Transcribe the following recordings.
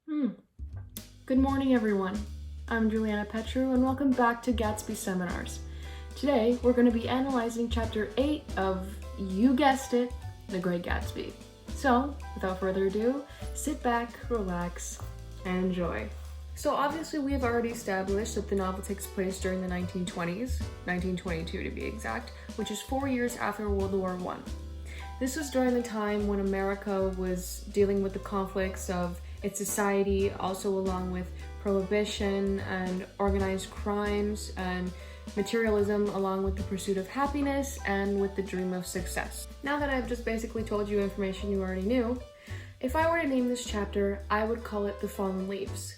Hmm. Good morning, everyone. I'm Juliana Petrou, and welcome back to Gatsby Seminars. Today, we're going to be analyzing Chapter 8 of, you guessed it, The Great Gatsby. So, without further ado, sit back, relax, and enjoy. So obviously we have already established that the novel takes place during the 1920s, 1922 to be exact, which is 4 years after World War I. This was during the time when America was dealing with the conflicts of its society, also along with prohibition and organized crimes and materialism, along with the pursuit of happiness and with the dream of success. Now that I've just basically told you information you already knew, if I were to name this chapter, I would call it The Fallen Leaves.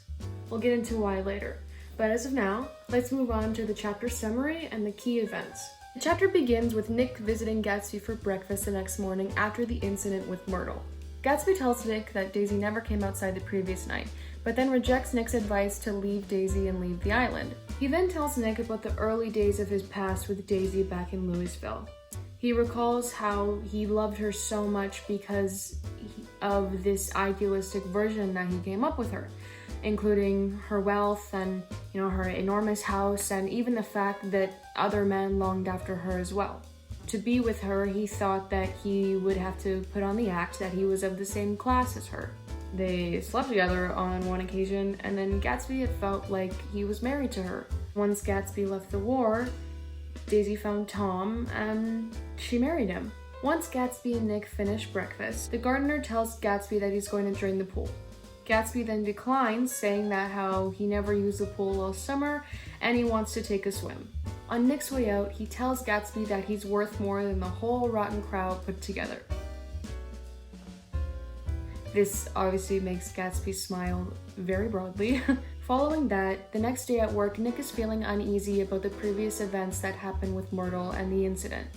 We'll get into why later, but as of now, let's move on to the chapter summary and the key events. The chapter begins with Nick visiting Gatsby for breakfast the next morning after the incident with Myrtle. Gatsby tells Nick that Daisy never came outside the previous night, but then rejects Nick's advice to leave Daisy and leave the island. He then tells Nick about the early days of his past with Daisy back in Louisville. He recalls how he loved her so much because of this idealistic version that he came up with her, including her wealth and, her enormous house, and even the fact that other men longed after her as well. To be with her, he thought that he would have to put on the act that he was of the same class as her. They slept together on one occasion, and then Gatsby had felt like he was married to her. Once Gatsby left the war, Daisy found Tom, and she married him. Once Gatsby and Nick finish breakfast, the gardener tells Gatsby that he's going to drain the pool. Gatsby then declines, saying that how he never used the pool all summer and he wants to take a swim. On Nick's way out, he tells Gatsby that he's worth more than the whole rotten crowd put together. This obviously makes Gatsby smile very broadly. Following that, the next day at work, Nick is feeling uneasy about the previous events that happened with Myrtle and the incident.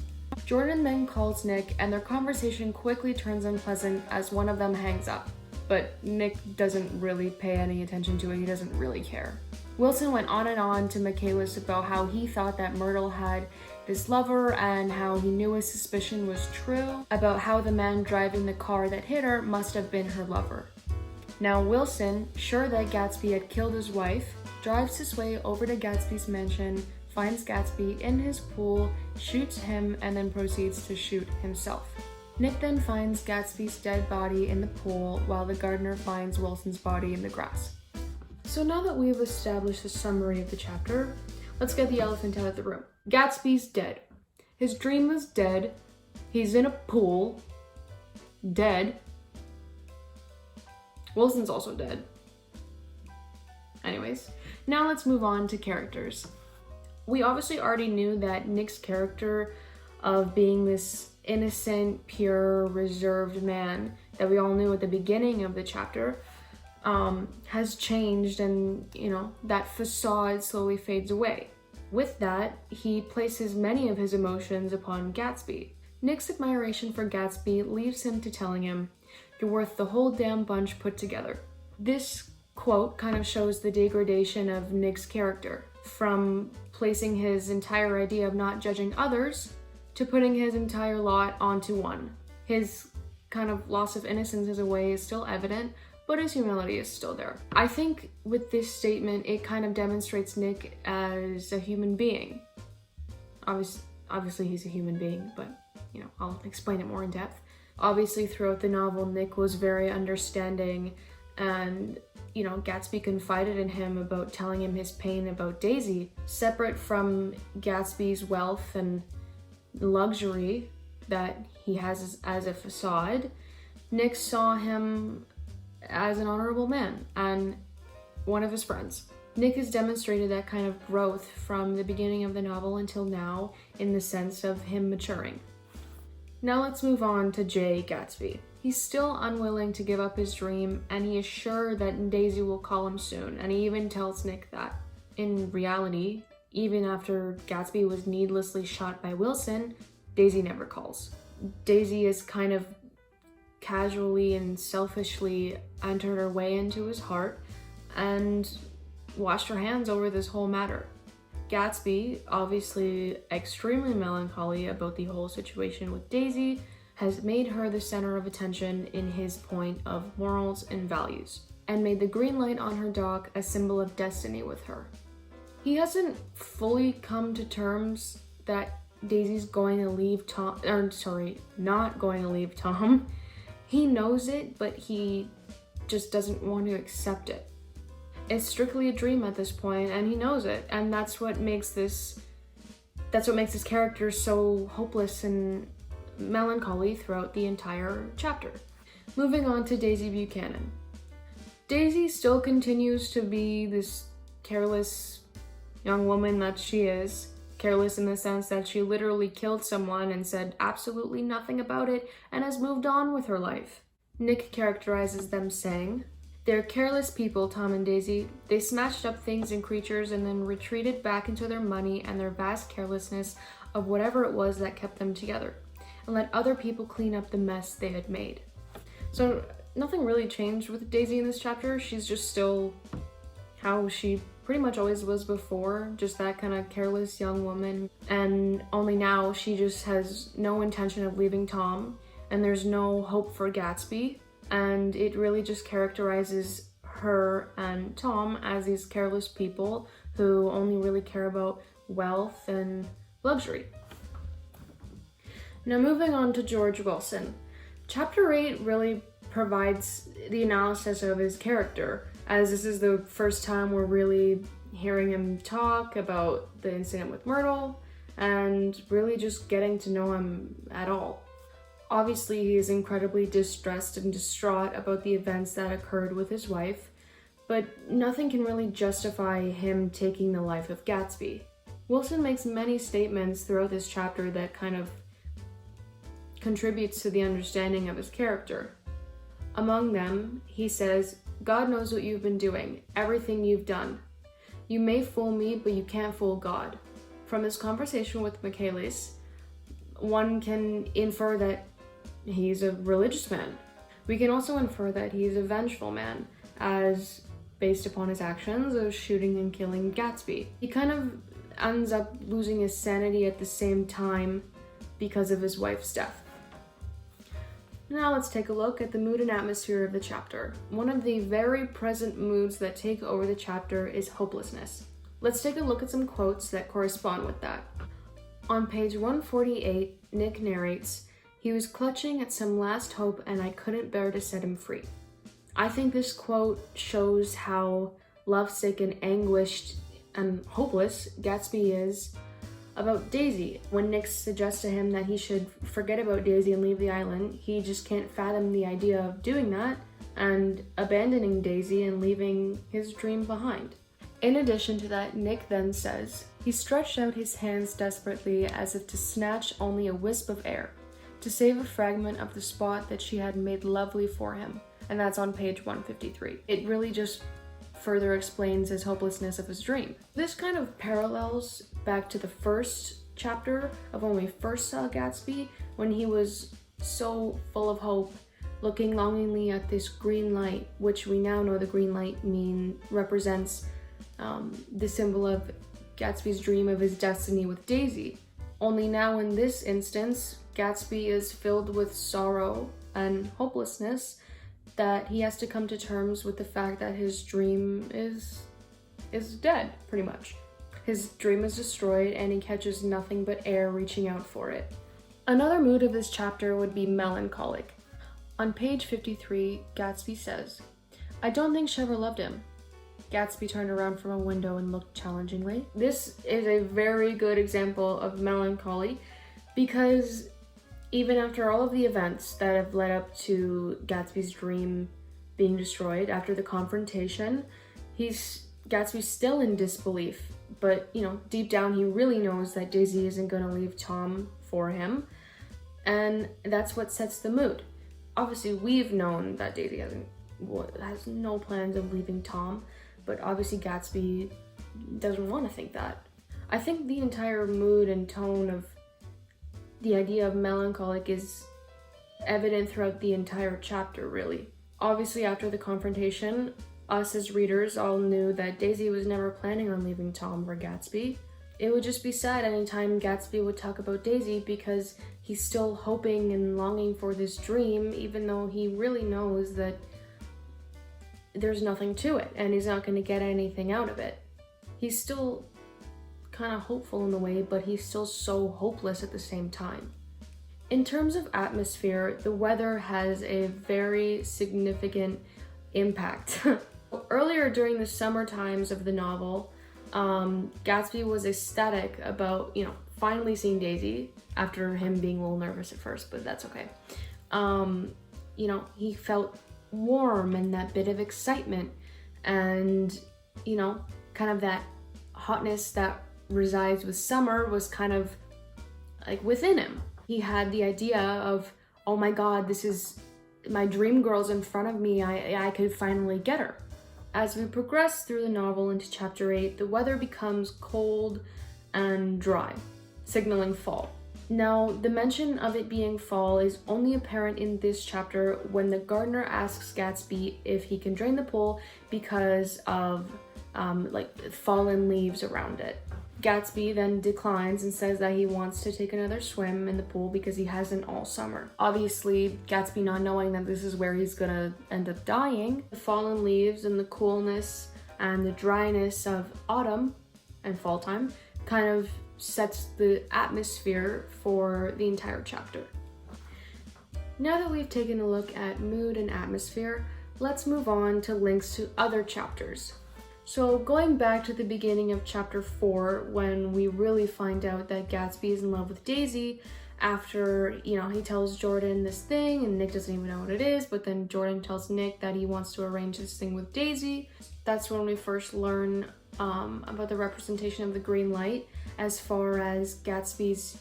Jordan then calls Nick, and their conversation quickly turns unpleasant as one of them hangs up. But Nick doesn't really pay any attention to it, he doesn't really care. Wilson went on and on to Michaelis about how he thought that Myrtle had this lover and how he knew his suspicion was true, about how the man driving the car that hit her must have been her lover. Now Wilson, sure that Gatsby had killed his wife, drives his way over to Gatsby's mansion, finds Gatsby in his pool, shoots him, and then proceeds to shoot himself. Nick then finds Gatsby's dead body in the pool while the gardener finds Wilson's body in the grass. So now that we've established the summary of the chapter, let's get the elephant out of the room. Gatsby's dead. His dream was dead. He's in a pool. Dead. Wilson's also dead. Anyways, now let's move on to characters. We obviously already knew that Nick's character of being this innocent, pure, reserved man that we all knew at the beginning of the chapter has changed, and that facade slowly fades away. With that, he places many of his emotions upon Gatsby. Nick's admiration for Gatsby leaves him to telling him, "You're worth the whole damn bunch put together." This quote kind of shows the degradation of Nick's character, from placing his entire idea of not judging others to putting his entire lot onto one. His kind of loss of innocence as a way is still evident, but his humility is still there. I think with this statement, it kind of demonstrates Nick as a human being. Obviously he's a human being, but I'll explain it more in depth. Obviously throughout the novel, Nick was very understanding, and Gatsby confided in him about telling him his pain about Daisy. Separate from Gatsby's wealth and luxury that he has as a facade, Nick saw him as an honorable man and one of his friends. Nick has demonstrated that kind of growth from the beginning of the novel until now, in the sense of him maturing. Now let's move on to J. Gatsby. He's still unwilling to give up his dream, and he is sure that Daisy will call him soon, and he even tells Nick that. In reality, even after Gatsby was needlessly shot by Wilson, Daisy never calls. Daisy is kind of casually and selfishly entered her way into his heart and washed her hands over this whole matter. Gatsby, obviously extremely melancholy about the whole situation with Daisy, has made her the center of attention in his point of morals and values. and made the green light on her dock a symbol of destiny with her. He hasn't fully come to terms that Daisy's going to leave Tom, not going to leave Tom. He knows it, but he just doesn't want to accept it. It's strictly a dream at this point, and he knows it, and that's what makes this character so hopeless and melancholy throughout the entire chapter. Moving on to Daisy Buchanan. Daisy still continues to be this careless young woman that she is. Careless in the sense that she literally killed someone and said absolutely nothing about it and has moved on with her life. Nick characterizes them saying, "They're careless people, Tom and Daisy. They smashed up things and creatures and then retreated back into their money and their vast carelessness of whatever it was that kept them together, and let other people clean up the mess they had made." So nothing really changed with Daisy in this chapter. She's just still how she pretty much always was before, just that kind of careless young woman. And only now she just has no intention of leaving Tom, and there's no hope for Gatsby. And it really just characterizes her and Tom as these careless people who only really care about wealth and luxury. Now moving on to George Wilson. Chapter 8 really provides the analysis of his character, as this is the first time we're really hearing him talk about the incident with Myrtle and really just getting to know him at all. Obviously, he is incredibly distressed and distraught about the events that occurred with his wife, but nothing can really justify him taking the life of Gatsby. Wilson makes many statements throughout this chapter that kind of contributes to the understanding of his character. Among them, he says, "God knows what you've been doing, everything you've done. You may fool me, but you can't fool God." From his conversation with Michaelis, one can infer that he's a religious man. We can also infer that he's a vengeful man, as based upon his actions of shooting and killing Gatsby. He kind of ends up losing his sanity at the same time because of his wife's death. Now let's take a look at the mood and atmosphere of the chapter. One of the very present moods that take over the chapter is hopelessness. Let's take a look at some quotes that correspond with that. On page 148, Nick narrates, "He was clutching at some last hope and I couldn't bear to set him free." I think this quote shows how lovesick and anguished and hopeless Gatsby is about Daisy. When Nick suggests to him that he should forget about Daisy and leave the island, he just can't fathom the idea of doing that and abandoning Daisy and leaving his dream behind. In addition to that, Nick then says, "He stretched out his hands desperately as if to snatch only a wisp of air, to save a fragment of the spot that she had made lovely for him." And that's on page 153. It really just further explains his hopelessness of his dream. This kind of parallels back to the first chapter of when we first saw Gatsby, when he was so full of hope, looking longingly at this green light, which we now know the green light represents the symbol of Gatsby's dream of his destiny with Daisy. Only now in this instance, Gatsby is filled with sorrow and hopelessness that he has to come to terms with the fact that his dream is dead, pretty much. His dream is destroyed and he catches nothing but air reaching out for it. Another mood of this chapter would be melancholic. On page 53, Gatsby says, "I don't think she ever loved him." Gatsby turned around from a window and looked challengingly. This is a very good example of melancholy because even after all of the events that have led up to Gatsby's dream being destroyed, after the confrontation, Gatsby's still in disbelief. But, deep down he really knows that Daisy isn't going to leave Tom for him. And that's what sets the mood. Obviously, we've known that Daisy has no plans of leaving Tom, but obviously Gatsby doesn't want to think that. I think the entire mood and tone of the idea of melancholic is evident throughout the entire chapter, really. Obviously, after the confrontation, us as readers all knew that Daisy was never planning on leaving Tom for Gatsby. It would just be sad anytime Gatsby would talk about Daisy because he's still hoping and longing for this dream, even though he really knows that there's nothing to it and he's not going to get anything out of it. He's still kind of hopeful in a way, but he's still so hopeless at the same time. In terms of atmosphere, the weather has a very significant impact. Earlier during the summer times of the novel, Gatsby was ecstatic about, finally seeing Daisy after him being a little nervous at first, but that's okay. He felt warm and that bit of excitement and, kind of that hotness that resides with summer was kind of like within him. He had the idea of, oh my God, this is my dream girl's in front of me. I could finally get her. As we progress through the novel into chapter 8, the weather becomes cold and dry, signaling fall. Now, the mention of it being fall is only apparent in this chapter when the gardener asks Gatsby if he can drain the pool because of fallen leaves around it. Gatsby then declines and says that he wants to take another swim in the pool because he hasn't all summer. Obviously, Gatsby not knowing that this is where he's gonna end up dying. The fallen leaves and the coolness and the dryness of autumn and fall time kind of sets the atmosphere for the entire chapter. Now that we've taken a look at mood and atmosphere, let's move on to links to other chapters. So going back to the beginning of chapter 4, when we really find out that Gatsby is in love with Daisy after, he tells Jordan this thing and Nick doesn't even know what it is, but then Jordan tells Nick that he wants to arrange this thing with Daisy. That's when we first learn about the representation of the green light as far as Gatsby's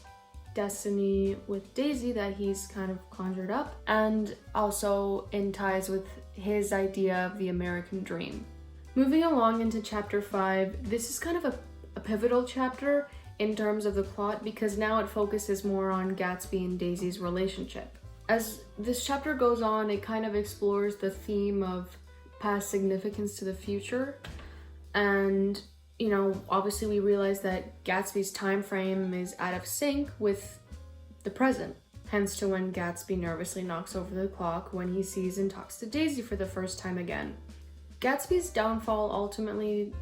destiny with Daisy that he's kind of conjured up, and also in ties with his idea of the American dream. Moving along into chapter 5, this is kind of a pivotal chapter in terms of the plot because now it focuses more on Gatsby and Daisy's relationship. As this chapter goes on, it kind of explores the theme of past significance to the future, and obviously we realize that Gatsby's time frame is out of sync with the present, hence to when Gatsby nervously knocks over the clock when he sees and talks to Daisy for the first time again. Gatsby's downfall ultimately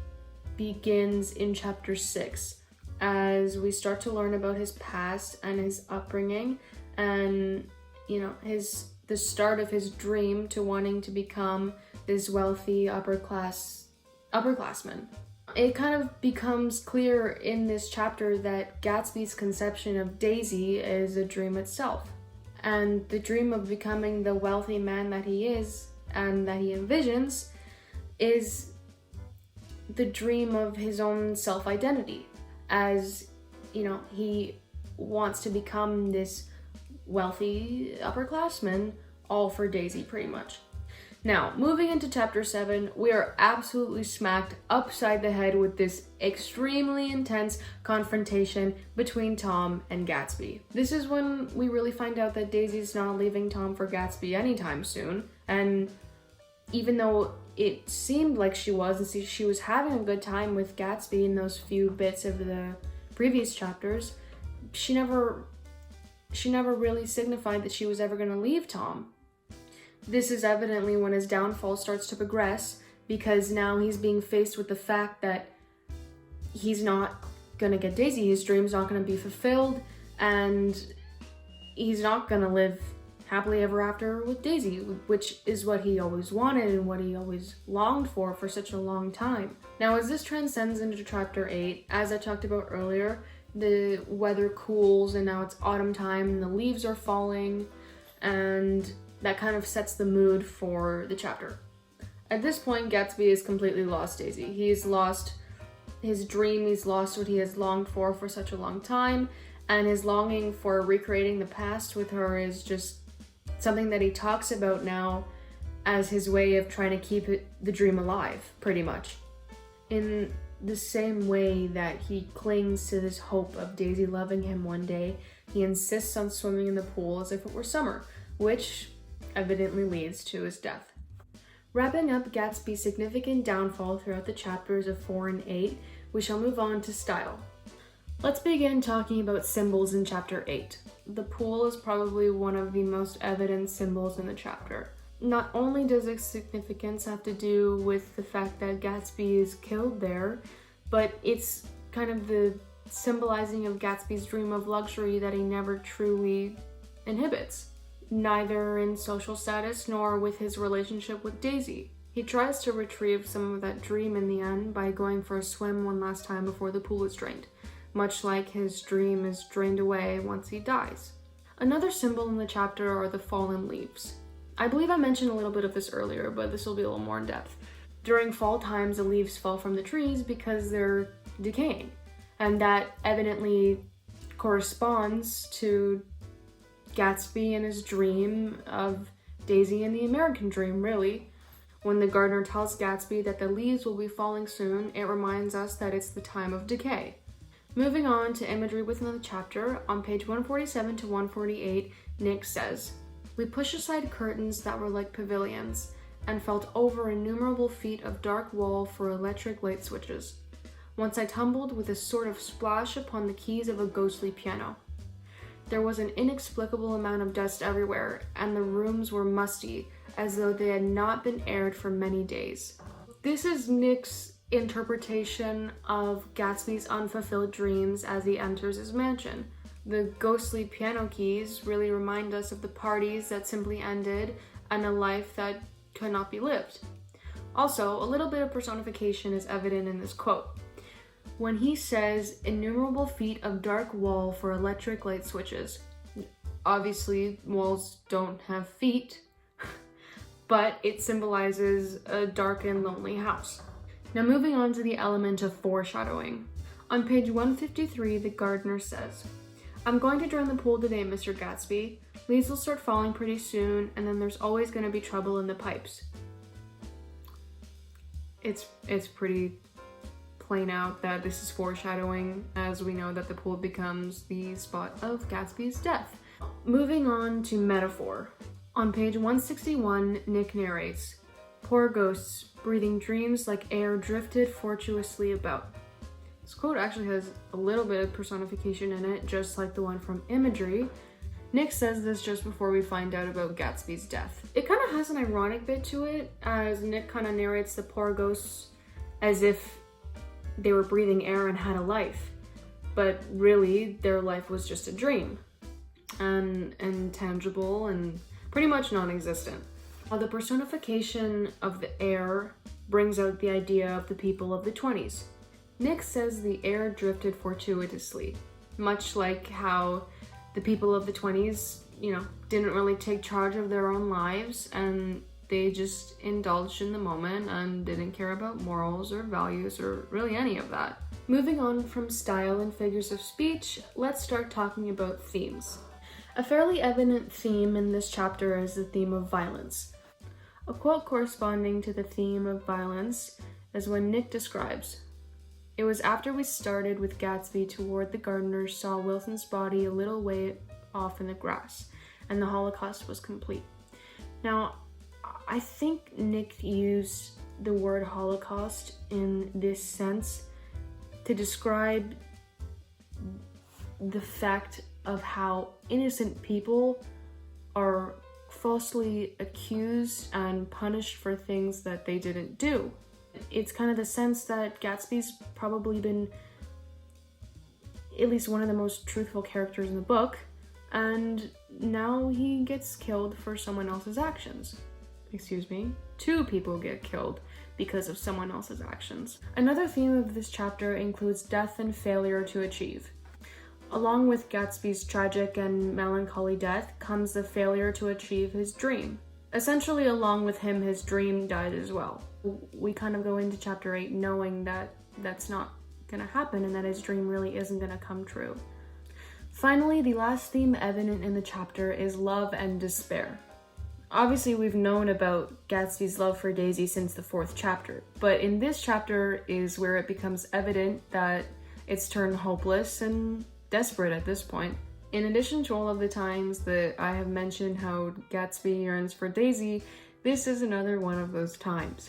begins in chapter 6 as we start to learn about his past and his upbringing and the start of his dream to wanting to become this wealthy upperclassman. It kind of becomes clear in this chapter that Gatsby's conception of Daisy is a dream itself, and the dream of becoming the wealthy man that he is and that he envisions is the dream of his own self-identity, as he wants to become this wealthy upperclassman, all for Daisy pretty much. Now, moving into chapter 7, we are absolutely smacked upside the head with this extremely intense confrontation between Tom and Gatsby. This is when we really find out that Daisy's not leaving Tom for Gatsby anytime soon, and even though it seemed like she was, and she was having a good time with Gatsby in those few bits of the previous chapters, she never really signified that she was ever going to leave Tom. This is evidently when his downfall starts to progress, because now he's being faced with the fact that he's not going to get Daisy, his dream's not going to be fulfilled, and he's not going to live happily ever after with Daisy, which is what he always wanted and what he always longed for such a long time. Now, as this transcends into chapter 8, as I talked about earlier, the weather cools and now it's autumn time and the leaves are falling, and that kind of sets the mood for the chapter. At this point, Gatsby has completely lost Daisy. He's lost his dream, he's lost what he has longed for such a long time, and his longing for recreating the past with her is just something that he talks about now as his way of trying to keep the dream alive, pretty much. In the same way that he clings to this hope of Daisy loving him one day, he insists on swimming in the pool as if it were summer, which evidently leads to his death. Wrapping up Gatsby's significant downfall throughout the chapters of 4 and 8, we shall move on to style. Let's begin talking about symbols in chapter 8. The pool is probably one of the most evident symbols in the chapter. not only does its significance have to do with the fact that Gatsby is killed there, but it's kind of the symbolizing of Gatsby's dream of luxury that he never truly inhibits, neither in social status nor with his relationship with Daisy. He tries to retrieve some of that dream in the end by going for a swim one last time before the pool is drained, much like his dream is drained away once he dies. Another symbol in the chapter are the fallen leaves. I believe I mentioned a little bit of this earlier, but this will be a little more in depth. During fall times, the leaves fall from the trees because they're decaying, and that evidently corresponds to Gatsby and his dream of Daisy and the American dream, really. When the gardener tells Gatsby that the leaves will be falling soon, it reminds us that it's the time of decay. Moving on to imagery within the chapter, on page 147 to 148, Nick says, "We pushed aside curtains that were like pavilions, and felt over innumerable feet of dark wall for electric light switches. Once I tumbled with a sort of splash upon the keys of a ghostly piano. There was an inexplicable amount of dust everywhere, and the rooms were musty, as though they had not been aired for many days." This is Nick's interpretation of Gatsby's unfulfilled dreams as he enters his mansion. The ghostly piano keys really remind us of the parties that simply ended and a life that could not be lived. Also, a little bit of personification is evident in this quote. When he says, "innumerable feet of dark wall for electric light switches." Obviously, walls don't have feet, but it symbolizes a dark and lonely house. Now moving on to the element of foreshadowing. On page 153, the gardener says, "I'm going to drain the pool today, Mr. Gatsby. Leaves will start falling pretty soon, and then there's always going to be trouble in the pipes." It's pretty plain out that this is foreshadowing, as we know that the pool becomes the spot of Gatsby's death. Moving on to metaphor. On page 161, Nick narrates, "Poor ghosts, breathing dreams like air drifted fortuitously about." This quote actually has a little bit of personification in it, just like the one from imagery. Nick says this just before we find out about Gatsby's death. It kind of has an ironic bit to it, as Nick kind of narrates the poor ghosts as if they were breathing air and had a life, but really their life was just a dream, and intangible and pretty much non-existent. While the personification of the air brings out the idea of the people of the 20s. Nick says the air drifted fortuitously, much like how the people of the 20s, didn't really take charge of their own lives, and they just indulged in the moment and didn't care about morals or values or really any of that. Moving on from style and figures of speech, let's start talking about themes. A fairly evident theme in this chapter is the theme of violence. A quote corresponding to the theme of violence is when Nick describes, "It was after we started with Gatsby toward the gardener saw Wilson's body a little way off in the grass, and the Holocaust was complete." Now, I think Nick used the word Holocaust in this sense to describe the fact of how innocent people are falsely accused and punished for things that they didn't do. It's kind of the sense that Gatsby's probably been at least one of the most truthful characters in the book, and now he gets killed for someone else's actions. Two people get killed because of someone else's actions. Another theme of this chapter includes death and failure to achieve. Along with Gatsby's tragic and melancholy death comes the failure to achieve his dream. Essentially, along with him, his dream died as well. We kind of go into chapter 8 knowing that that's not gonna happen and that his dream really isn't gonna come true. Finally, the last theme evident in the chapter is love and despair. Obviously, we've known about Gatsby's love for Daisy since the 4th chapter, but in this chapter is where it becomes evident that it's turned hopeless and desperate at this point. In addition to all of the times that I have mentioned how Gatsby yearns for Daisy, this is another one of those times.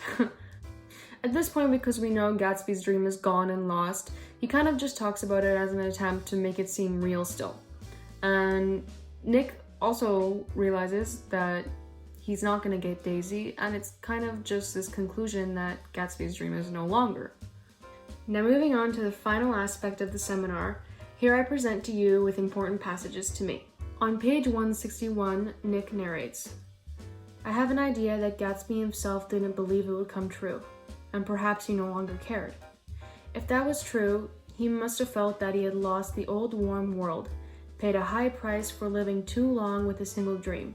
At this point, because we know Gatsby's dream is gone and lost, he kind of just talks about it as an attempt to make it seem real still. And Nick also realizes that he's not going to get Daisy, and it's kind of just this conclusion that Gatsby's dream is no longer. Now moving on to the final aspect of the seminar, here I present to you with important passages to me. On page 161, Nick narrates, "I have an idea that Gatsby himself didn't believe it would come true, and perhaps he no longer cared. If that was true, he must have felt that he had lost the old warm world, paid a high price for living too long with a single dream.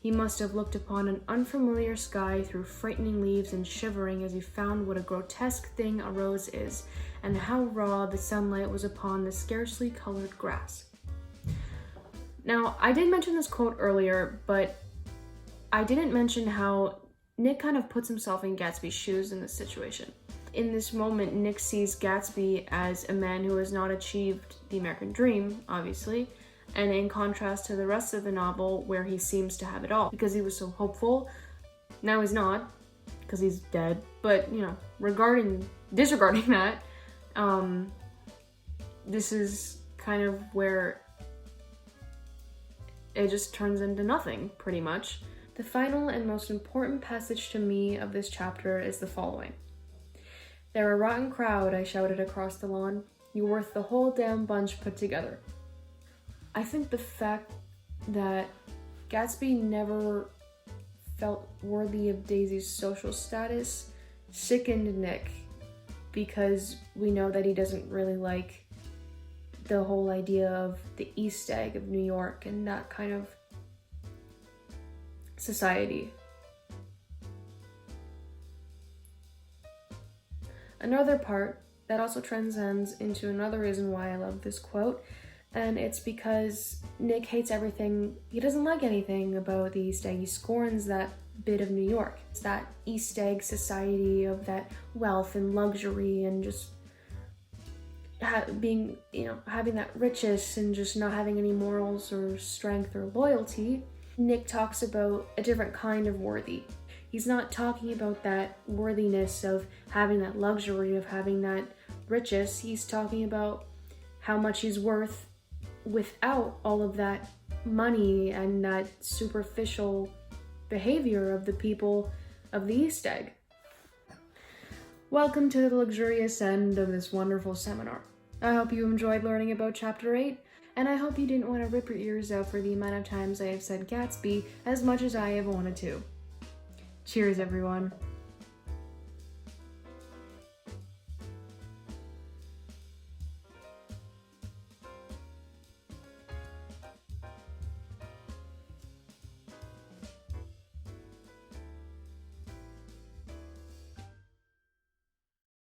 He must have looked upon an unfamiliar sky through frightening leaves and shivering as he found what a grotesque thing a rose is, and how raw the sunlight was upon the scarcely colored grass." Now, I did mention this quote earlier, but I didn't mention how Nick kind of puts himself in Gatsby's shoes in this situation. In this moment, Nick sees Gatsby as a man who has not achieved the American dream, obviously, and in contrast to the rest of the novel where he seems to have it all because he was so hopeful. Now he's not, because he's dead, but disregarding that, this is kind of where it just turns into nothing, pretty much. The final and most important passage to me of this chapter is the following. "They're a rotten crowd," I shouted across the lawn. "You're worth the whole damn bunch put together." I think the fact that Gatsby never felt worthy of Daisy's social status sickened Nick, because we know that he doesn't really like the whole idea of the East Egg of New York and that kind of society. Another part that also transcends into another reason why I love this quote, and it's because Nick hates everything. He doesn't like anything about the East Egg. He scorns that bit of New York. It's that East Egg society of that wealth and luxury and just having that riches and just not having any morals or strength or loyalty. Nick talks about a different kind of worthy. He's not talking about that worthiness of having that luxury, of having that riches. He's talking about how much he's worth without all of that money and that superficial behavior of the people of the East Egg. Welcome to the luxurious end of this wonderful seminar. I hope you enjoyed learning about Chapter 8, and I hope you didn't want to rip your ears out for the amount of times I have said Gatsby as much as I have wanted to. Cheers, everyone.